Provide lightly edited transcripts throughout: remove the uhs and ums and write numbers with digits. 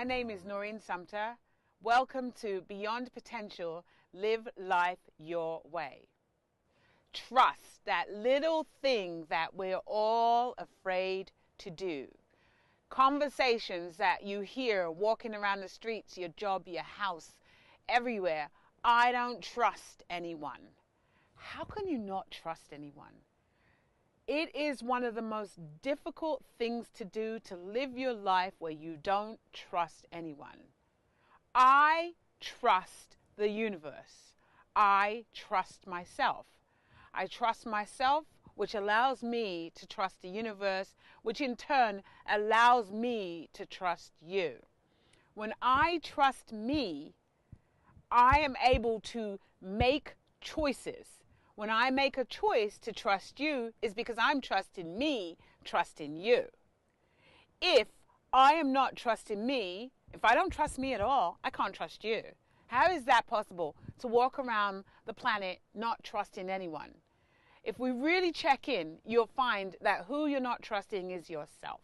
name is Noreen Sumpter. Welcome to Beyond Potential, Live Life Your Way. Trust, that little thing that we're all afraid to do. Conversations that you hear walking around the streets, your job, your house, everywhere. I don't trust anyone. How can you not trust anyone? It is one of the most difficult things to do, to live your life where you don't trust anyone. I trust the universe. I trust myself. I trust myself, which allows me to trust the universe, which in turn allows me to trust you. When I trust me, I am able to make choices. When I make a choice to trust you, is because I'm trusting me, trusting you. If I am not trusting me, if I don't trust me at all, I can't trust you. How is that possible, to walk around the planet not trusting anyone? If we really check in, you'll find that who you're not trusting is yourself.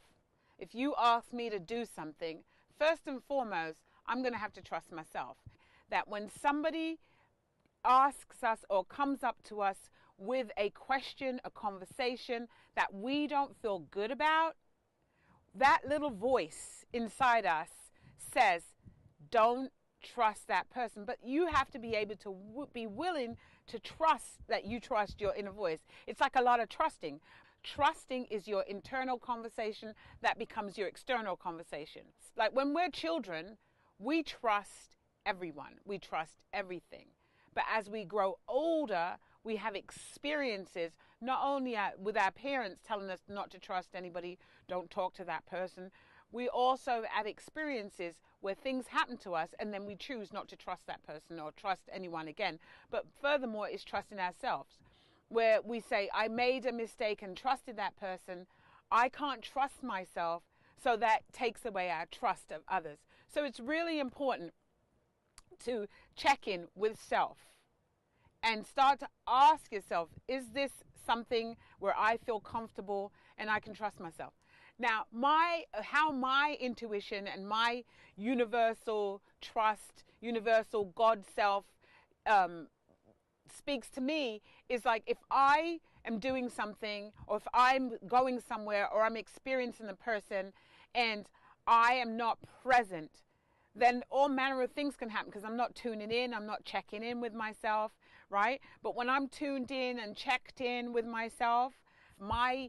If you ask me to do something, first and foremost, I'm going to have to trust myself. That when somebody asks us or comes up to us with a question, a conversation that we don't feel good about, that little voice inside us says, don't trust that person. But you have to be able to be willing to trust that you trust your inner voice. It's like a lot of trusting. Trusting is your internal conversation that becomes your external conversation. Like when we're children, we trust everyone. We trust everything. But as we grow older, we have experiences, not only with our parents telling us not to trust anybody, don't talk to that person. We also have experiences where things happen to us and then we choose not to trust that person or trust anyone again. But furthermore, it's trusting ourselves, where we say, I made a mistake and trusted that person. I can't trust myself, so that takes away our trust of others. So it's really important to check in with self and start to ask yourself, is this something where I feel comfortable and I can trust myself? Now, how my intuition and my universal trust, universal God self speaks to me is like, if I am doing something, or if I'm going somewhere, or I'm experiencing a person and I am not present, then all manner of things can happen because I'm not tuning in, I'm not checking in with myself, right? But when I'm tuned in and checked in with myself, my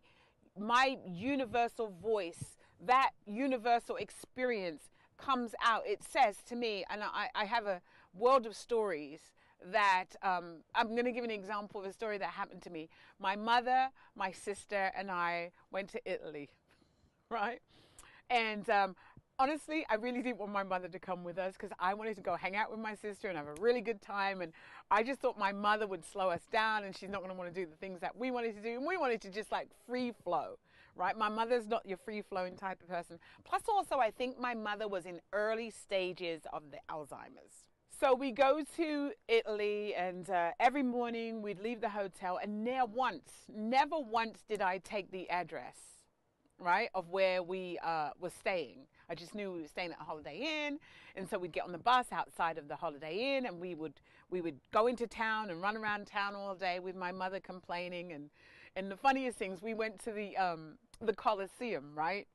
universal voice, that universal experience comes out. It says to me, and I have a world of stories that I'm going to give an example of a story that happened to me. My mother, my sister, and I went to Italy, right? And honestly, I really didn't want my mother to come with us because I wanted to go hang out with my sister and have a really good time. And I just thought my mother would slow us down and she's not going to want to do the things that we wanted to do. And we wanted to just like free flow, right? My mother's not your free flowing type of person. Plus also, I think my mother was in early stages of the Alzheimer's. So we go to Italy, and every morning we'd leave the hotel, and never once did I take the address, right, of where we were staying. I just knew we were staying at a Holiday Inn, and so we'd get on the bus outside of the Holiday Inn, and we would go into town and run around town all day with my mother complaining. And the funniest things, we went to the Colosseum, right?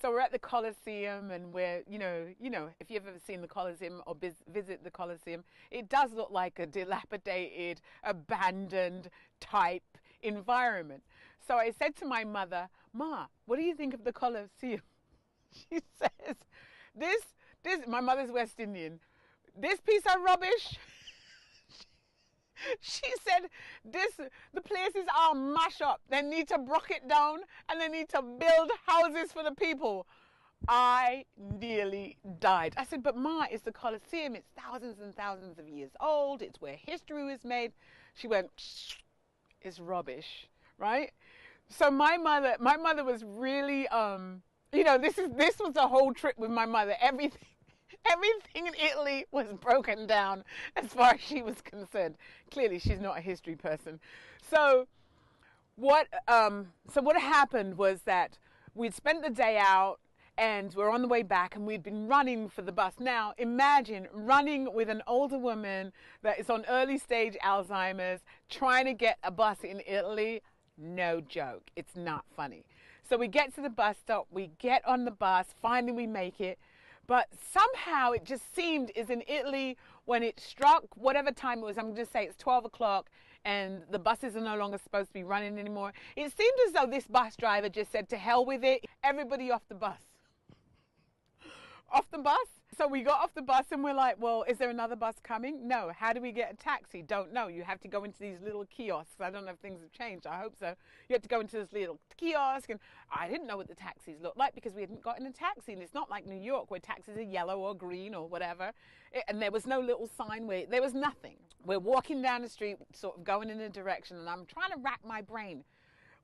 So we're at the Colosseum, and we're, you know, if you've ever seen the Colosseum or visit the Colosseum, it does look like a dilapidated, abandoned type environment. So I said to my mother, Ma, what do you think of the Colosseum? She says, this, my mother's West Indian, this piece of rubbish. She said, the places are mash up. They need to brock it down and they need to build houses for the people. I nearly died. I said, but Ma, it's the Colosseum. It's thousands and thousands of years old. It's where history was made. She went, it's rubbish, right? So my mother was really, this was the whole trip with my mother. Everything in Italy was broken down as far as she was concerned. Clearly, she's not a history person. So what happened was that we'd spent the day out, And we're on the way back, and we'd been running for the bus. Now, imagine running with an older woman that is on early stage Alzheimer's, trying to get a bus in Italy. No joke. It's not funny. So we get to the bus stop, we get on the bus, finally we make it. But somehow it just seemed is in Italy when it struck whatever time it was. I'm going to say it's 12 o'clock and the buses are no longer supposed to be running anymore. It seemed as though this bus driver just said, to hell with it, everybody off the bus. Off the bus. So we got off the bus and we're like, well, is there another bus coming? No. How do we get a taxi? Don't know. You have to go into these little kiosks. I don't know if things have changed. I hope so. You have to go into this little kiosk. And I didn't know what the taxis looked like because we hadn't gotten a taxi. And it's not like New York where taxis are yellow or green or whatever. And there was no little sign where there was nothing. We're walking down the street, sort of going in a direction. And I'm trying to rack my brain.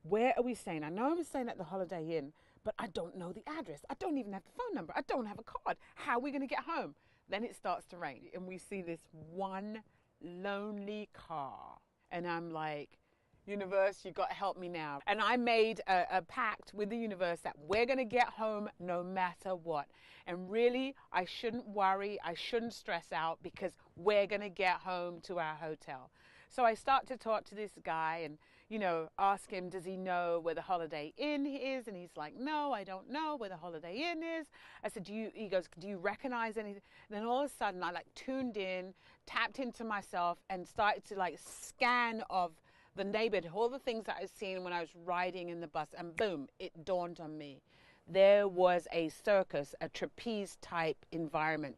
Where are we staying? I know I'm staying at the Holiday Inn, but I don't know the address. I don't even have the phone number. I don't have a card. How are we going to get home? Then it starts to rain, and we see this one lonely car. And I'm like, universe, you got to help me now. And I made a pact with the universe that we're going to get home no matter what. And really, I shouldn't worry. I shouldn't stress out because we're going to get home to our hotel. So I start to talk to this guy and, you know, ask him, does he know where the Holiday Inn is? And he's like, no, I don't know where the Holiday Inn is. I said, he goes, do you recognize anything? And then all of a sudden I like tuned in, tapped into myself and started to like scan of the neighborhood, all the things that I'd seen when I was riding in the bus. And boom, it dawned on me. There was a circus, a trapeze type environment,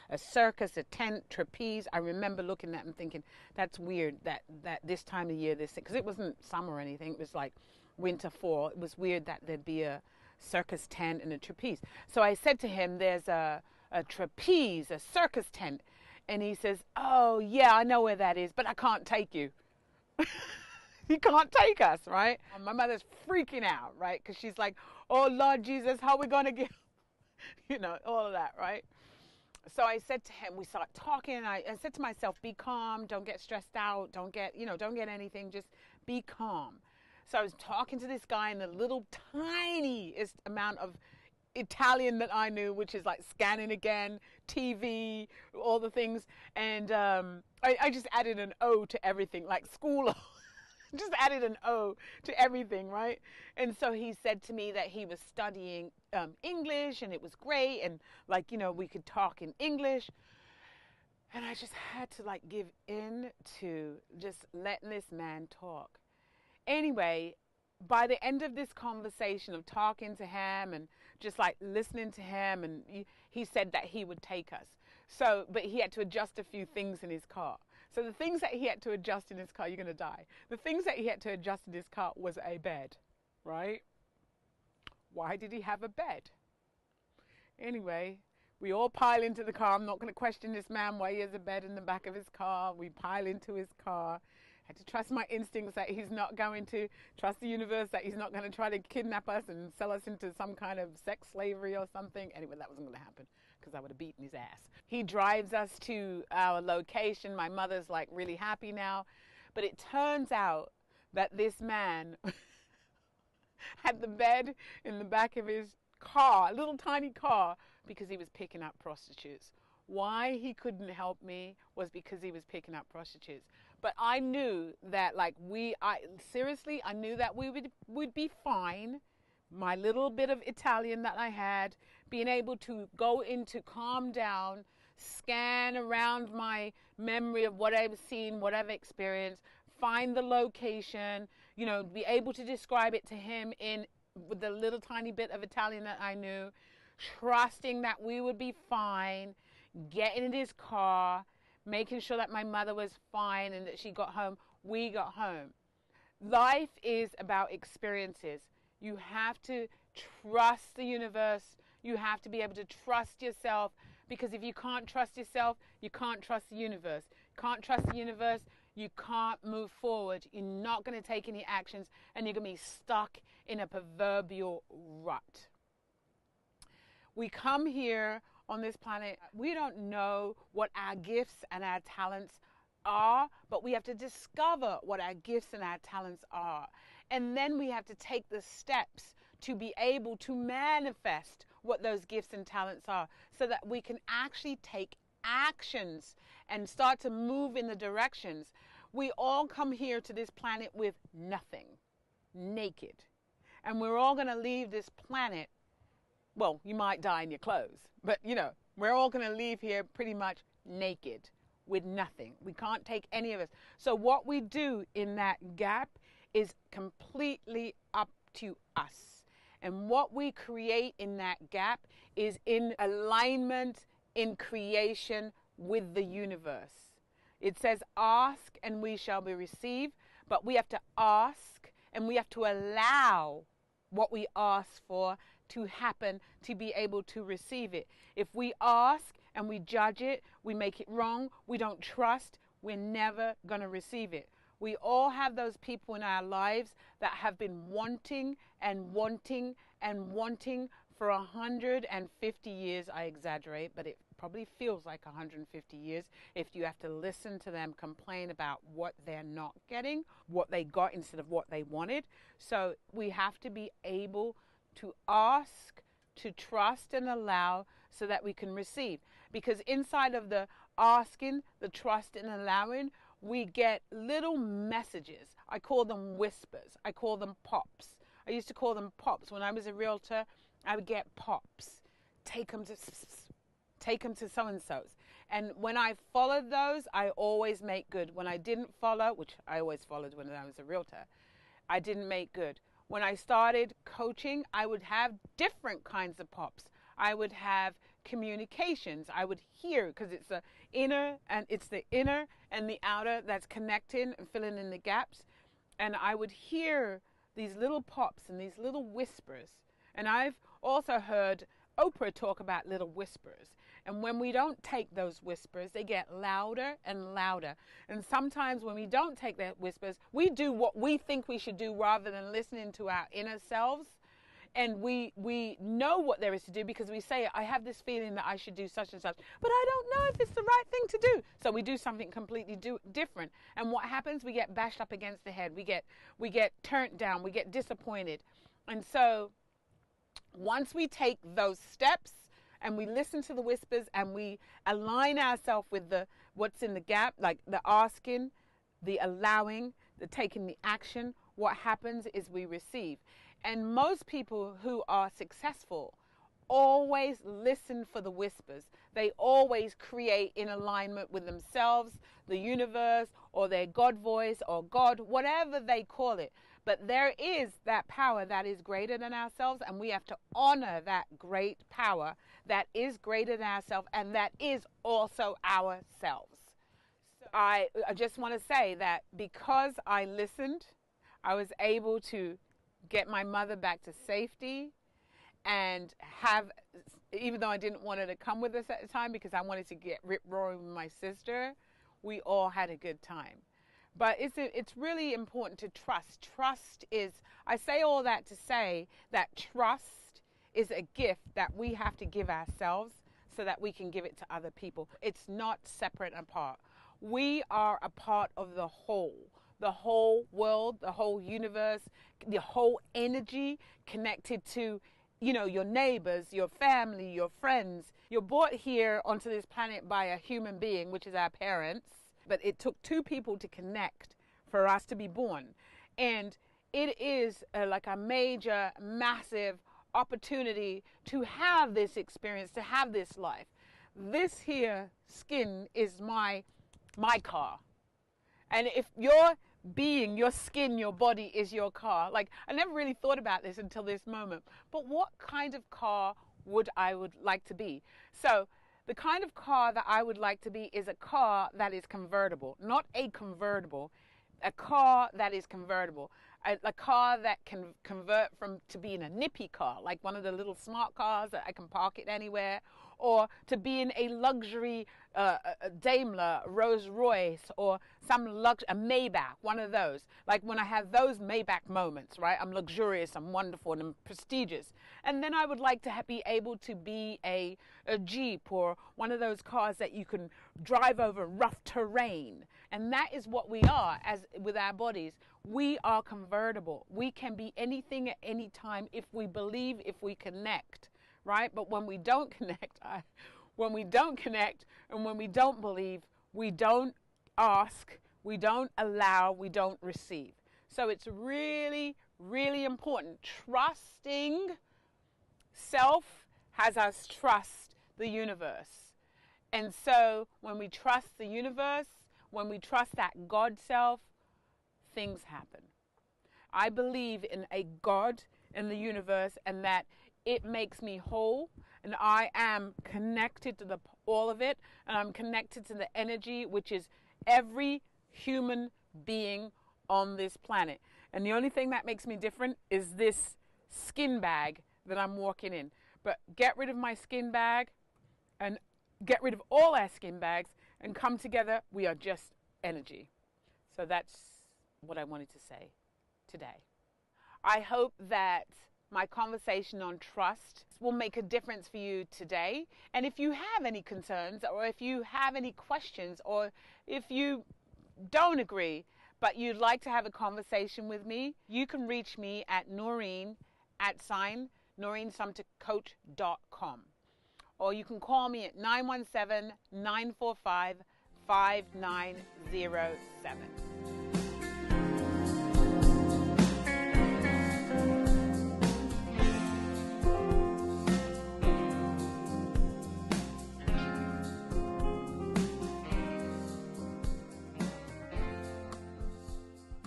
a circus, a tent, trapeze. I remember looking at it and thinking, that's weird that this time of year, because it wasn't summer or anything. It was like winter, fall. It was weird that there'd be a circus tent and a trapeze. So I said to him, there's a trapeze, a circus tent. And he says, oh, yeah, I know where that is, but I can't take you. You can't take us, right? And my mother's freaking out, right? Because she's like, oh, Lord Jesus, how are we going to get, you know, all of that, right? So I said to him, we started talking, and I said to myself, be calm, don't get stressed out, don't get anything, just be calm. So I was talking to this guy in the little tiniest amount of Italian that I knew, which is like scanning again, TV, all the things. And I just added an O to everything, like school. Just added an O to everything, right? And so he said to me that he was studying English and it was great. And like, you know, we could talk in English. And I just had to like give in to just letting this man talk. Anyway, by the end of this conversation of talking to him and just like listening to him, and he said that he would take us. So, but he had to adjust a few things in his car. So the things that he had to adjust in his car, you're going to die. The things that he had to adjust in his car was a bed, right? Why did he have a bed? Anyway, we all pile into the car. I'm not going to question this man why he has a bed in the back of his car. We pile into his car. I had to trust my instincts that he's not going to, trust the universe that he's not going to try to kidnap us and sell us into some kind of sex slavery or something. Anyway, that wasn't going to happen because I would have beaten his ass. He drives us to our location. My mother's like really happy now. But it turns out that this man had the bed in the back of his car, a little tiny car, because he was picking up prostitutes. Why he couldn't help me was because he was picking up prostitutes. But I knew that seriously, I knew that we'd be fine. My little bit of Italian that I had, being able to go into calm down, scan around my memory of what I've seen, what I've experienced, find the location, you know, be able to describe it to him with the little tiny bit of Italian that I knew, trusting that we would be fine, getting in his car, making sure that my mother was fine and that she got home. We got home. Life is about experiences. You have to trust the universe. You have to be able to trust yourself, because if you can't trust yourself, you can't trust the universe. You can't trust the universe, you can't move forward. You're not going to take any actions, and you're going to be stuck in a proverbial rut. We come here on this planet, we don't know what our gifts and our talents are, but we have to discover what our gifts and our talents are. And then we have to take the steps to be able to manifest what those gifts and talents are so that we can actually take actions and start to move in the directions. We all come here to this planet with nothing, naked. And we're all going to leave this planet. Well, you might die in your clothes, but we're all going to leave here pretty much naked with nothing. We can't take any of us. So what we do in that gap is completely up to us. And what we create in that gap is in alignment, in creation with the universe. It says, ask and we shall be received, but we have to ask and we have to allow what we ask for to happen to be able to receive it. If we ask and we judge it, we make it wrong, we don't trust, we're never going to receive it. We all have those people in our lives that have been wanting and wanting and wanting for 150 years. I exaggerate, but it probably feels like 150 years if you have to listen to them complain about what they're not getting, what they got instead of what they wanted. So we have to be able to ask, to trust and allow so that we can receive. Because inside of the asking, the trust and allowing, we get little messages. I call them whispers. I call them pops. I used to call them pops. When I was a realtor, I would get pops. Take them to so-and-so's. And when I followed those, I always make good. When I didn't follow, which I always followed when I was a realtor, I didn't make good. When I started coaching, I would have different kinds of pops. I would have communications. I would hear, because it's the inner and the outer that's connecting and filling in the gaps. And I would hear these little pops and these little whispers. And I've also heard Oprah talk about little whispers. And when we don't take those whispers, they get louder and louder. And sometimes when we don't take that whispers, we do what we think we should do rather than listening to our inner selves. And we know what there is to do because we say, I have this feeling that I should do such and such, but I don't know if it's the right thing to do. So we do something completely different. And what happens? We get bashed up against the head. We get turned down. We get disappointed. And so once we take those steps and we listen to the whispers and we align ourselves with what's in the gap, like the asking, the allowing, the taking the action, what happens is we receive. And most people who are successful always listen for the whispers. They always create in alignment with themselves, the universe, or their God voice, or God, whatever they call it. But there is that power that is greater than ourselves, and we have to honor that great power that is greater than ourselves, and that is also ourselves. So I just want to say that because I listened, I was able to get my mother back to safety and have, even though I didn't want her to come with us at the time because I wanted to get rip-roaring with my sister, we all had a good time. But it's really important to trust. Trust is, I say all that to say that trust is a gift that we have to give ourselves so that we can give it to other people. It's not separate and apart. We are a part of the whole world, the whole universe, the whole energy connected to, your neighbors, your family, your friends. You're brought here onto this planet by a human being, which is our parents. But it took two people to connect for us to be born. And it is like a major, massive opportunity to have this experience, to have this life. This here skin is my car. And if your being, your skin, your body is your car, like I never really thought about this until this moment, but what kind of car would like to be? So the kind of car that I would like to be is a car that is convertible, not a convertible, a car that is convertible, a car that can convert from to being a nippy car, like one of the little smart cars that I can park it anywhere, or to being a luxury a Daimler, Rolls Royce, or a Maybach, one of those. Like when I have those Maybach moments, right? I'm luxurious, I'm wonderful, and I'm prestigious. And then I would like to be able to be a Jeep or one of those cars that you can drive over rough terrain. And that is what we are as with our bodies. We are convertible. We can be anything at any time if we believe, if we connect. right? But when we don't connect, when we don't connect and when we don't believe, we don't ask, we don't allow, we don't receive. So it's really, really important. Trusting self has us trust the universe. And so when we trust the universe, when we trust that God self, things happen. I believe in a God in the universe and that it makes me whole, and I am connected to all of it, and I'm connected to the energy, which is every human being on this planet. And the only thing that makes me different is this skin bag that I'm walking in. But get rid of my skin bag and get rid of all our skin bags and come together. We are just energy. So that's what I wanted to say today. I hope that my conversation on trust will make a difference for you today. And if you have any concerns, or if you have any questions, or if you don't agree, but you'd like to have a conversation with me, you can reach me at NoreenSumpterCoach.com. Or you can call me at 917-945-5907.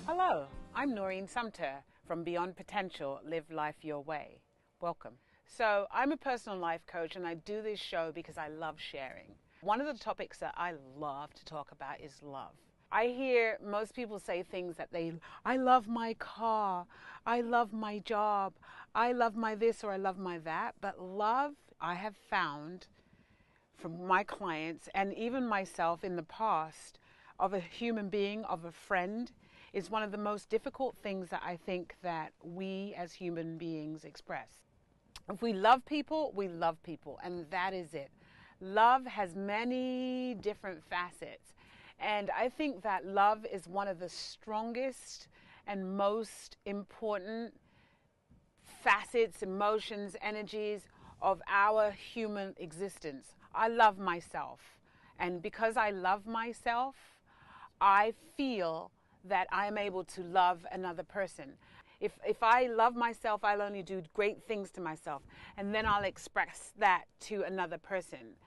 Hello, I'm Noreen Sumpter from Beyond Potential, Live Life Your Way. Welcome. So I'm a personal life coach, and I do this show because I love sharing. One of the topics that I love to talk about is love. I hear most people say things that I love my car, I love my job, I love my this or I love my that. But love, I have found from my clients and even myself in the past, of a human being, of a friend, is one of the most difficult things that I think that we as human beings express. If we love people, we love people, and that is it. Love has many different facets, and I think that love is one of the strongest and most important facets, emotions, energies of our human existence. I love myself, and because I love myself, I feel that I'm able to love another person. If I love myself, I'll only do great things to myself, and then I'll express that to another person.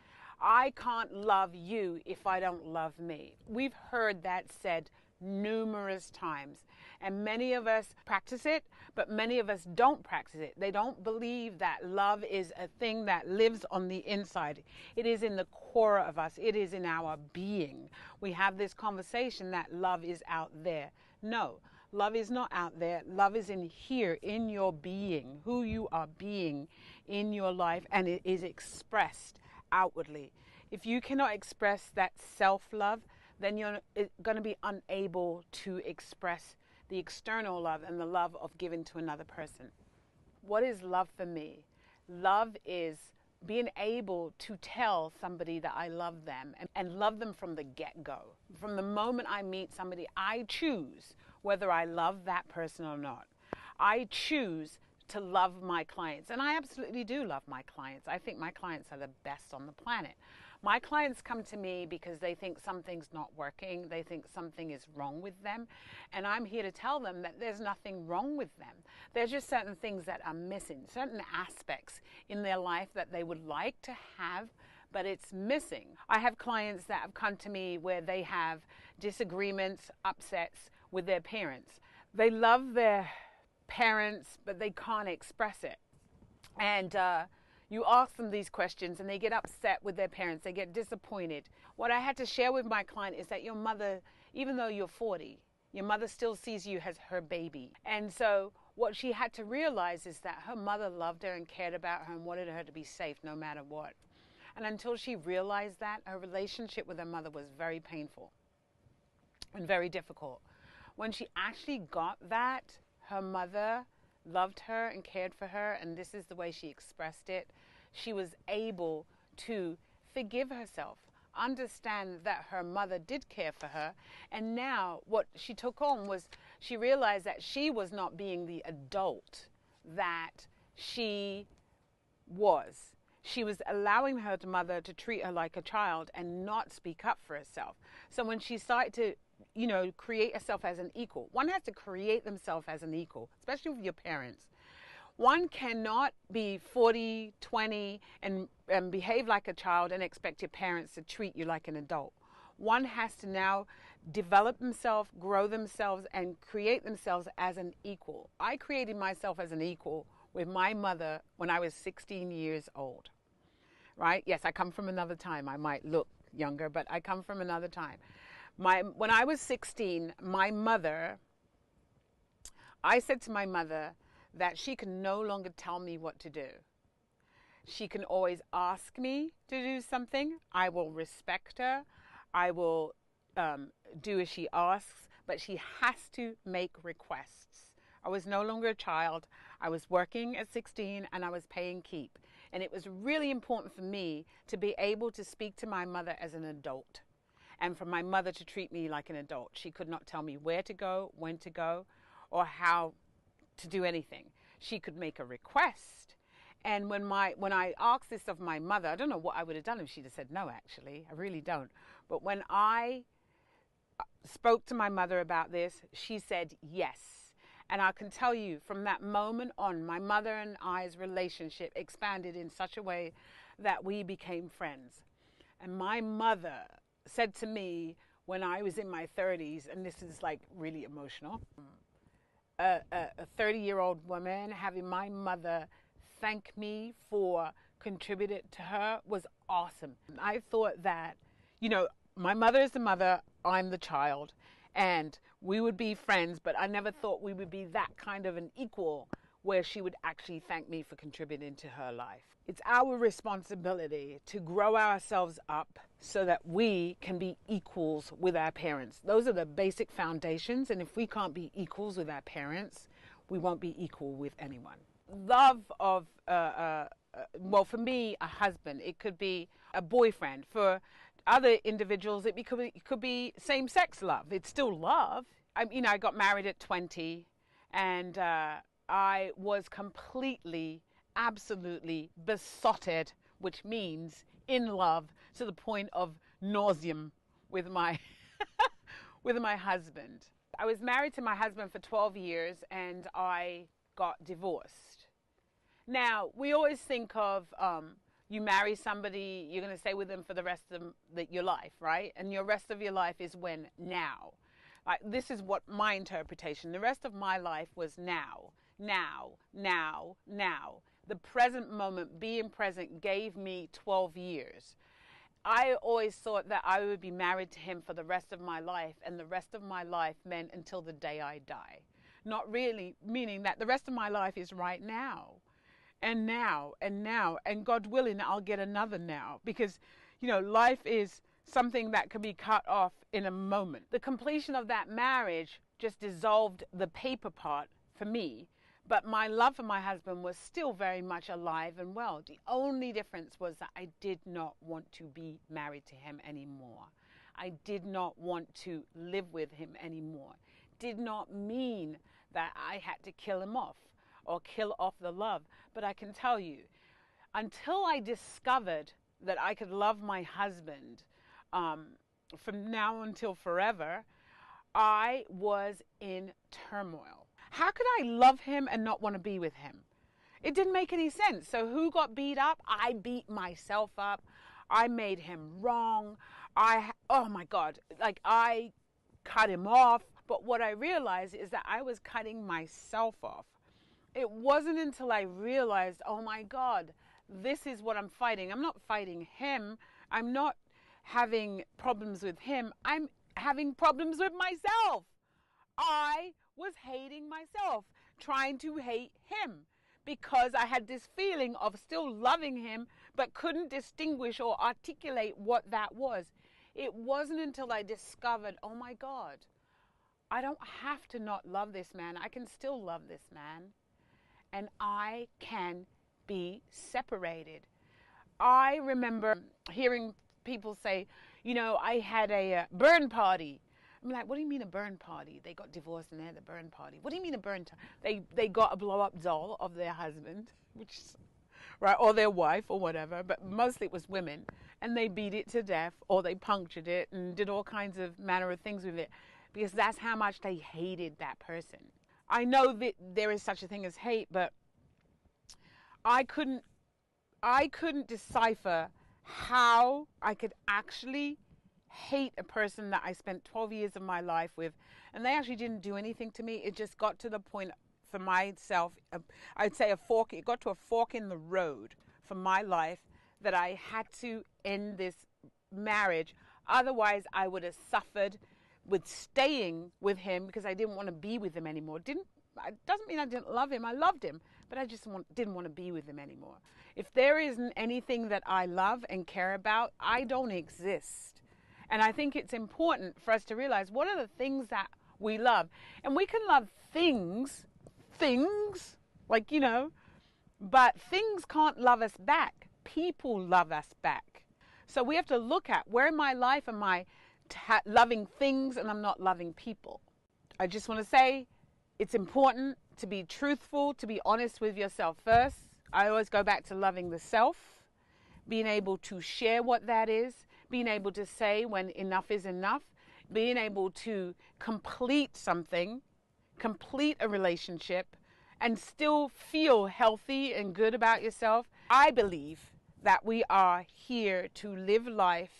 I can't love you if I don't love me. We've heard that said numerous times, and many of us practice it, but many of us don't practice it. They don't believe that love is a thing that lives on the inside. It is in the core of us. It is in our being. We have this conversation that love is out there. No, love is not out there. Love is in here, in your being, who you are being in your life, and it is expressed outwardly. If you cannot express that self-love, then you're going to be unable to express the external love and the love of giving to another person. What is love for me? Love is being able to tell somebody that I love them and love them from the get-go. From the moment I meet somebody, I choose whether I love that person or not. I choose to love my clients, and I absolutely do love my clients. I think my clients are the best on the planet. My clients come to me because they think something's not working, they think something is wrong with them, and I'm here to tell them that there's nothing wrong with them. There's just certain things that are missing, certain aspects in their life that they would like to have, but it's missing. I have clients that have come to me where they have disagreements, upsets with their parents. They love their parents, but they can't express it. And you ask them these questions and they get upset with their parents. They get disappointed. What I had to share with my client is that your mother, even though you're 40, your mother still sees you as her baby. And so what she had to realize is that her mother loved her and cared about her and wanted her to be safe no matter what. And until she realized that, her relationship with her mother was very painful and very difficult. When she actually got that, her mother loved her and cared for her, and this is the way she expressed it. She was able to forgive herself, understand that her mother did care for her, and now what she took on was she realized that she was not being the adult that she was she was allowing her mother to treat her like a child and not speak up for herself. So when she started to, create herself as an equal, one has to create themselves as an equal, especially with your parents. One cannot be 40, 20 and behave like a child and expect your parents to treat you like an adult. One has to now develop themselves, grow themselves, and create themselves as an equal. I created myself as an equal with my mother when I was 16 years old, right? Yes, I come from another time. I might look younger, but I come from another time. When I was 16, I said to my mother that she can no longer tell me what to do. She can always ask me to do something. I will respect her. I will do as she asks, but she has to make requests. I was no longer a child. I was working at 16 and I was paying keep. And it was really important for me to be able to speak to my mother as an adult and for my mother to treat me like an adult. She could not tell me where to go, when to go, or how to do anything. She could make a request. And when I asked this of my mother, I don't know what I would have done if she'd have said no, actually. I really don't. But when I spoke to my mother about this, she said yes. And I can tell you from that moment on, my mother and I's relationship expanded in such a way that we became friends. And my mother said to me when I was in my 30s, and this is like really emotional, a 30-year-old woman having my mother thank me for contributing to her was awesome. I thought that, my mother is the mother, I'm the child, and we would be friends, but I never thought we would be that kind of an equal where she would actually thank me for contributing to her life. It's our responsibility to grow ourselves up so that we can be equals with our parents. Those are the basic foundations, and if we can't be equals with our parents, we won't be equal with anyone. Love of, for me, a husband. It could be a boyfriend. For other individuals, it could be same-sex love. It's still love. I got married at 20, and I was completely, absolutely besotted, which means in love to the point of nauseum with my with my husband. I was married to my husband for 12 years, and I got divorced. Now, we always think of you marry somebody, you're going to stay with them for the rest of your life, right? And your rest of your life is when? Now. This is what my interpretation. The rest of my life was now. The present moment, being present, gave me 12 years. I always thought that I would be married to him for the rest of my life, and the rest of my life meant until the day I die. Not really meaning that the rest of my life is right now. And now, and God willing, I'll get another now. Because, life is something that can be cut off in a moment. The completion of that marriage just dissolved the paper part for me. But my love for my husband was still very much alive and well. The only difference was that I did not want to be married to him anymore. I did not want to live with him anymore. Did not mean that I had to kill him off or kill off the love. But I can tell you, until I discovered that I could love my husband from now until forever, I was in turmoil. How could I love him and not want to be with him? It didn't make any sense. So who got beat up? I beat myself up. I made him wrong. Oh my God, I cut him off. But what I realized is that I was cutting myself off. It wasn't until I realized, oh my God, this is what I'm fighting. I'm not fighting him. I'm not having problems with him. I'm having problems with myself. I was hating myself, trying to hate him because I had this feeling of still loving him, but couldn't distinguish or articulate what that was. It wasn't until I discovered, oh my God, I don't have to not love this man. I can still love this man. And I can be separated. I remember hearing people say, I had a burn party. I'm like, what do you mean a burn party? They got divorced and they had a burn party. What do you mean a burn party? They got a blow-up doll of their husband, which right? Or their wife or whatever, but mostly it was women. And they beat it to death, or they punctured it and did all kinds of manner of things with it, because that's how much they hated that person. I know that there is such a thing as hate, but I couldn't decipher how I could actually hate a person that I spent 12 years of my life with, and they actually didn't do anything to me. It just got to the point for myself, I'd say it got to a fork in the road for my life, that I had to end this marriage. Otherwise, I would have suffered with staying with him, because I didn't want to be with him anymore. It doesn't mean I didn't love him. I loved him, but I just didn't want to be with him anymore. If there isn't anything that I love and care about, I don't exist. And I think it's important for us to realize, what are the things that we love? And we can love things, like, but things can't love us back. People love us back. So we have to look at, where in my life am I loving things and I'm not loving people? I just want to say, it's important to be truthful, to be honest with yourself first. I always go back to loving the self, being able to share what that is, being able to say when enough is enough, being able to complete something, complete a relationship, and still feel healthy and good about yourself. I believe that we are here to live life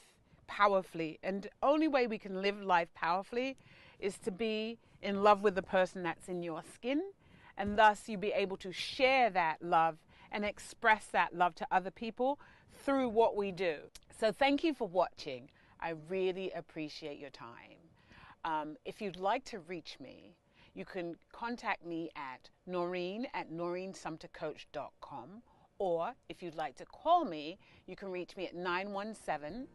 powerfully, and the only way we can live life powerfully is to be in love with the person that's in your skin, and thus you be able to share that love and express that love to other people through what we do. So thank you for watching. I really appreciate your time. If you'd like to reach me, you can contact me at noreensumptercoach.com, or if you'd like to call me, you can reach me at 917-945-5907.